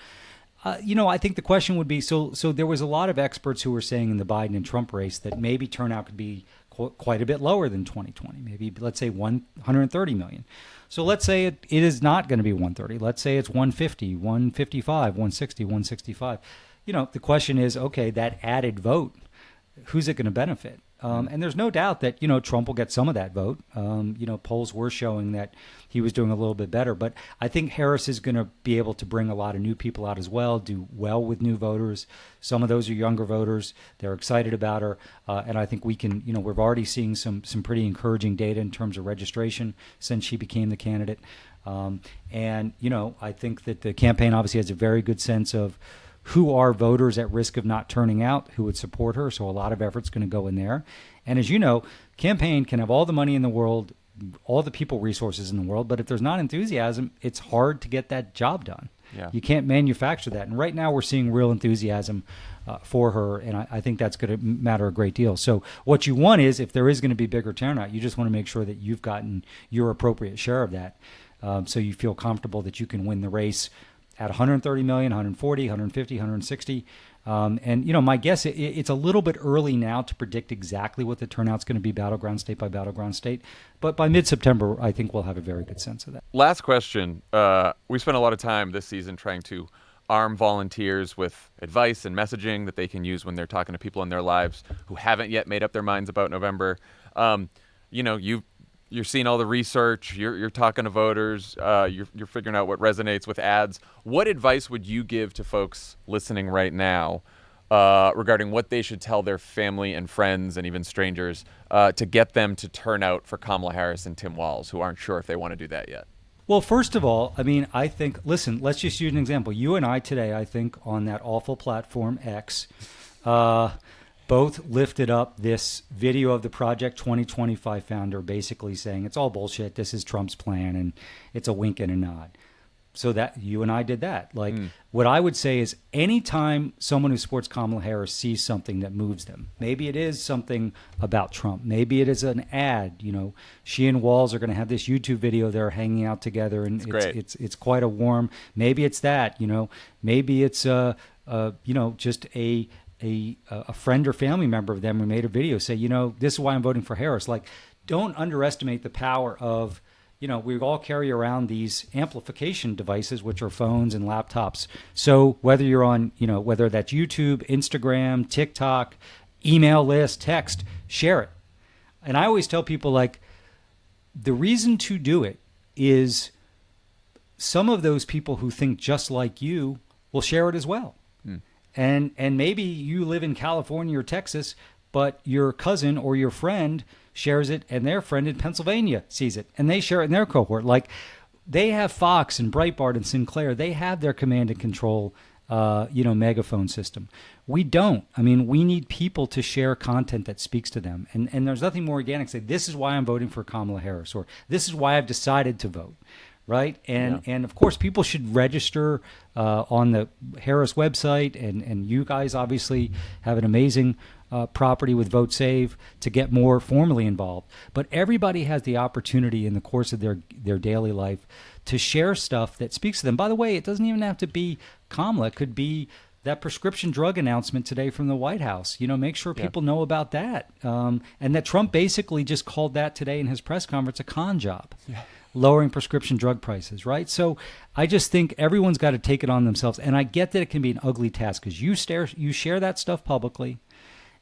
I think the question would be, so there was a lot of experts who were saying in the Biden and Trump race that maybe turnout could be quite a bit lower than 2020, maybe let's say 130 million. So let's say it is not going to be 130. Let's say it's 150, 155, 160, 165. The question is, okay, that added vote, who's it going to benefit? And there's no doubt that, Trump will get some of that vote. Polls were showing that he was doing a little bit better. But I think Harris is going to be able to bring a lot of new people out as well, do well with new voters. Some of those are younger voters. They're excited about her. And I think we can, we're already seeing some pretty encouraging data in terms of registration since she became the candidate. I think that the campaign obviously has a very good sense of who are voters at risk of not turning out, who would support her. So a lot of effort's going to go in there. And as you know, campaign can have all the money in the world, all the people resources in the world, but if there's not enthusiasm, it's hard to get that job done. Yeah. You can't manufacture that. And right now we're seeing real enthusiasm for her, and I think that's going to matter a great deal. So what you want is, if there is going to be bigger turnout, you just want to make sure that you've gotten your appropriate share of that, so you feel comfortable that you can win the race at 130 million, 140, 150, 160. My guess, it's a little bit early now to predict exactly what the turnout's going to be battleground state by battleground state. But by mid-September, I think we'll have a very good sense of that. Last question. We spent a lot of time this season trying to arm volunteers with advice and messaging that they can use when they're talking to people in their lives who haven't yet made up their minds about November. You're seeing all the research, you're talking to voters, you're figuring out what resonates with ads. What advice would you give to folks listening right now regarding what they should tell their family and friends and even strangers to get them to turn out for Kamala Harris and Tim Walz, who aren't sure if they want to do that yet? Well, first of all, I think, listen, let's just use an example. You and I today, I think, on that awful platform X, both lifted up this video of the Project 2025 founder basically saying it's all bullshit, this is Trump's plan, and it's a wink and a nod. So that you and I did that. What I would say is, anytime someone who supports Kamala Harris sees something that moves them, maybe it is something about Trump, maybe it is an ad, she and Walz are going to have this YouTube video, they're hanging out together, and it's quite a warm, maybe it's that, maybe it's just a friend or family member of them who made a video say, this is why I'm voting for Harris. Don't underestimate the power of, we all carry around these amplification devices, which are phones and laptops. So whether you're on, whether that's YouTube, Instagram, TikTok, email list, text, share it. And I always tell people, the reason to do it is some of those people who think just like you will share it as well. And maybe you live in California or Texas, but your cousin or your friend shares it, and their friend in Pennsylvania sees it, and they share it in their cohort. they have Fox and Breitbart and Sinclair. They have their command and control, megaphone system. We don't. I mean, we need people to share content that speaks to them. And there's nothing more organic. Say, this is why I'm voting for Kamala Harris, or this is why I've decided to vote. Right. And of course, people should register on the Harris website. And you guys obviously have an amazing property with Vote Save to get more formally involved. But everybody has the opportunity in the course of their daily life to share stuff that speaks to them. By the way, it doesn't even have to be Kamala. It could be that prescription drug announcement today from the White House. Make sure people know about that. And that Trump basically just called that today in his press conference a con job. Yeah. Lowering prescription drug prices, right? So I just think everyone's got to take it on themselves. And I get that it can be an ugly task because you share that stuff publicly,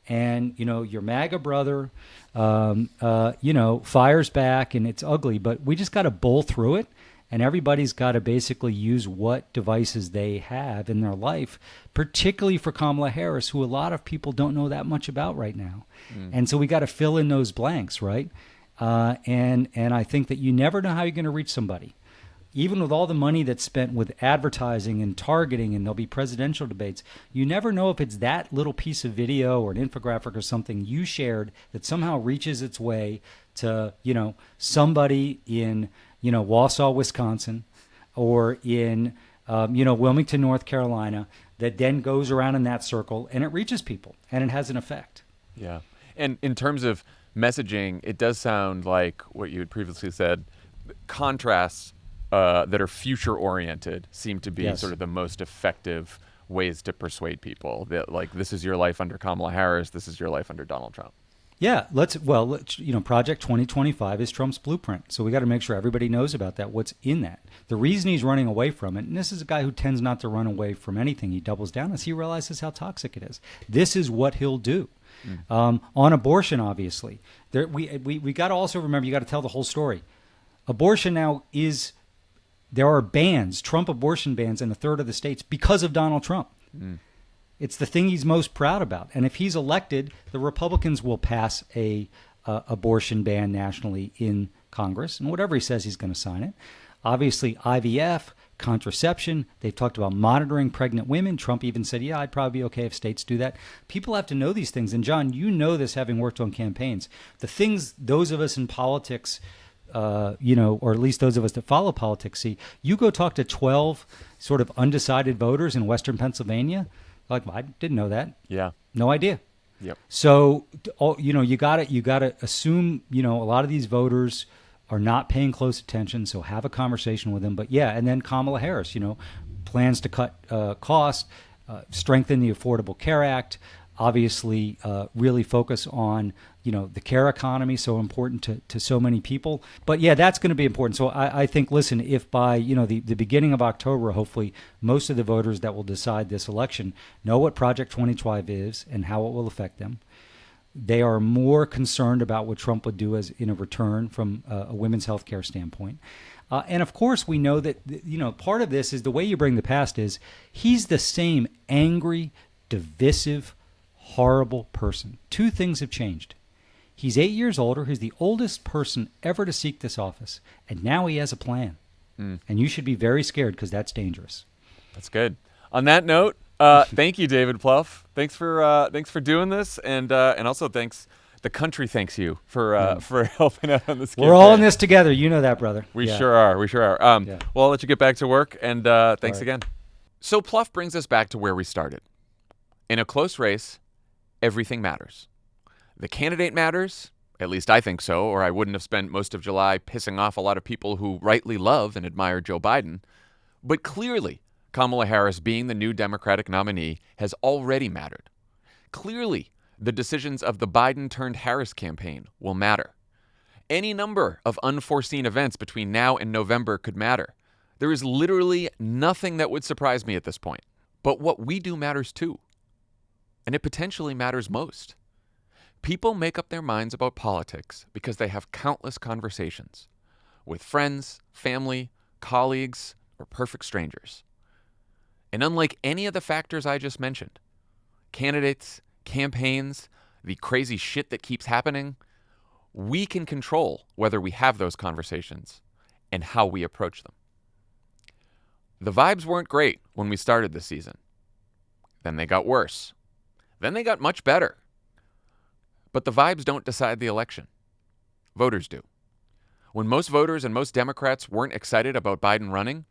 and your MAGA brother, fires back, and it's ugly. But we just got to bowl through it, and everybody's got to basically use what devices they have in their life, particularly for Kamala Harris, who a lot of people don't know that much about right now. And so we got to fill in those blanks, right? And I think that you never know how you're going to reach somebody. Even with all the money that's spent with advertising and targeting, and there'll be presidential debates, you never know if it's that little piece of video or an infographic or something you shared that somehow reaches its way to, somebody in, Wausau, Wisconsin, or in, Wilmington, North Carolina, that then goes around in that circle and it reaches people and it has an effect. Yeah. And in terms of messaging, it does sound like what you had previously said, contrasts that are future-oriented seem to be sort of the most effective ways to persuade people that, like, this is your life under Kamala Harris, this is your life under Donald Trump. Yeah, Project 2025 is Trump's blueprint. So we got to make sure everybody knows about that, what's in that. The reason he's running away from it, and this is a guy who tends not to run away from anything, he doubles down as he realizes how toxic it is. This is what he'll do. On abortion, obviously. We got to also remember, you got to tell the whole story. Abortion now there are bans, Trump abortion bans in a third of the states because of Donald Trump. It's the thing he's most proud about. And if he's elected, the Republicans will pass a abortion ban nationally in Congress. And whatever he says, he's going to sign it. Obviously, IVF, contraception. They've talked about monitoring pregnant women. Trump even said, yeah, I'd probably be okay if states do that. People have to know these things. And Jon, you know this having worked on campaigns. The things those of us in politics, or at least those of us that follow politics see, you go talk to 12 sort of undecided voters in Western Pennsylvania. Like, I didn't know that. Yeah. No idea. Yep. So, you gotta assume, a lot of these voters are not paying close attention. So have a conversation with them. But yeah, and then Kamala Harris, plans to cut costs, strengthen the Affordable Care Act, obviously really focus on, the care economy, so important to so many people. But yeah, that's going to be important. So I think, listen, if by, the beginning of October, hopefully most of the voters that will decide this election know what Project 2025 is and how it will affect them, they are more concerned about what Trump would do as in a return from a women's health care standpoint. And of course, we know that, part of this is the way you bring the past is he's the same angry, divisive, horrible person. Two things have changed. He's 8 years older. He's the oldest person ever to seek this office. And now he has a plan. And you should be very scared because that's dangerous. That's good. On that note, thank you, David Plouffe. Thanks for doing this. And also thanks. The country thanks you for helping out on this campaign. We're all in this together. You know that, brother. We sure are. Well, I'll let you get back to work. And thanks again. So Plouffe brings us back to where we started. In a close race, everything matters. The candidate matters, at least I think so, or I wouldn't have spent most of July pissing off a lot of people who rightly love and admire Joe Biden. But clearly, Kamala Harris being the new Democratic nominee has already mattered. Clearly, the decisions of the Biden-turned-Harris campaign will matter. Any number of unforeseen events between now and November could matter. There is literally nothing that would surprise me at this point. But what we do matters too. And it potentially matters most. People make up their minds about politics because they have countless conversations with friends, family, colleagues, or perfect strangers. And unlike any of the factors I just mentioned, candidates, campaigns, the crazy shit that keeps happening, we can control whether we have those conversations and how we approach them. The vibes weren't great when we started this season. Then they got worse. Then they got much better. But the vibes don't decide the election. Voters do. When most voters and most Democrats weren't excited about Biden running,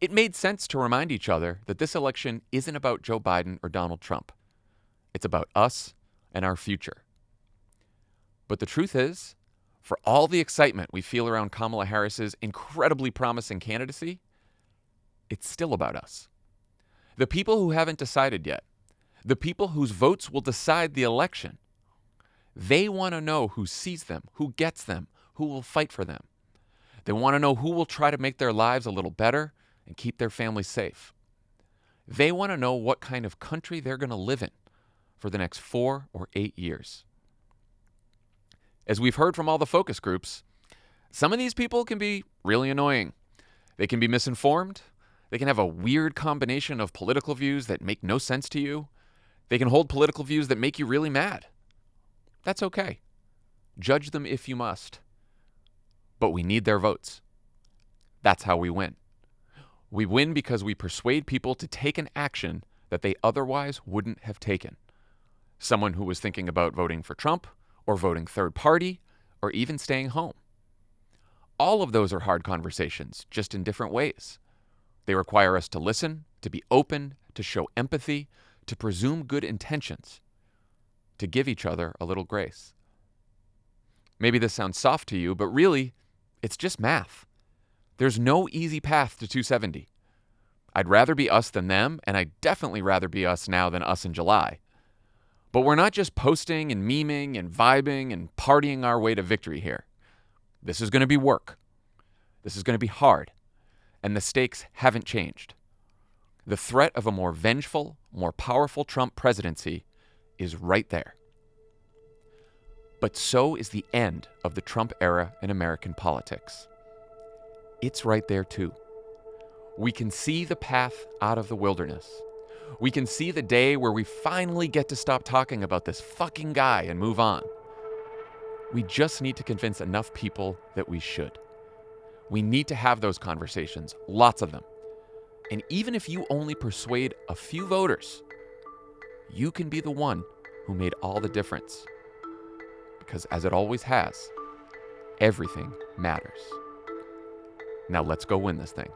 it made sense to remind each other that this election isn't about Joe Biden or Donald Trump. It's about us and our future. But the truth is, for all the excitement we feel around Kamala Harris's incredibly promising candidacy, it's still about us. The people who haven't decided yet, the people whose votes will decide the election, they want to know who sees them, who gets them, who will fight for them. They want to know who will try to make their lives a little better and keep their families safe. They want to know what kind of country they're going to live in for the next 4 or 8 years. As we've heard from all the focus groups, some of these people can be really annoying. They can be misinformed. They can have a weird combination of political views that make no sense to you. They can hold political views that make you really mad. That's okay. Judge them if you must. But we need their votes. That's how we win. We win because we persuade people to take an action that they otherwise wouldn't have taken. Someone who was thinking about voting for Trump, or voting third party, or even staying home. All of those are hard conversations, just in different ways. They require us to listen, to be open, to show empathy, to presume good intentions, to give each other a little grace. Maybe this sounds soft to you, but really, it's just math. There's no easy path to 270. I'd rather be us than them, and I'd definitely rather be us now than us in July. But we're not just posting and memeing and vibing and partying our way to victory here. This is going to be work. This is going to be hard. And the stakes haven't changed. The threat of a more vengeful, more powerful Trump presidency is right there. But so is the end of the Trump era in American politics. It's right there too. We can see the path out of the wilderness. We can see the day where we finally get to stop talking about this fucking guy and move on. We just need to convince enough people that we should. We need to have those conversations, lots of them. And even if you only persuade a few voters, you can be the one who made all the difference. Because as it always has, everything matters. Now let's go win this thing.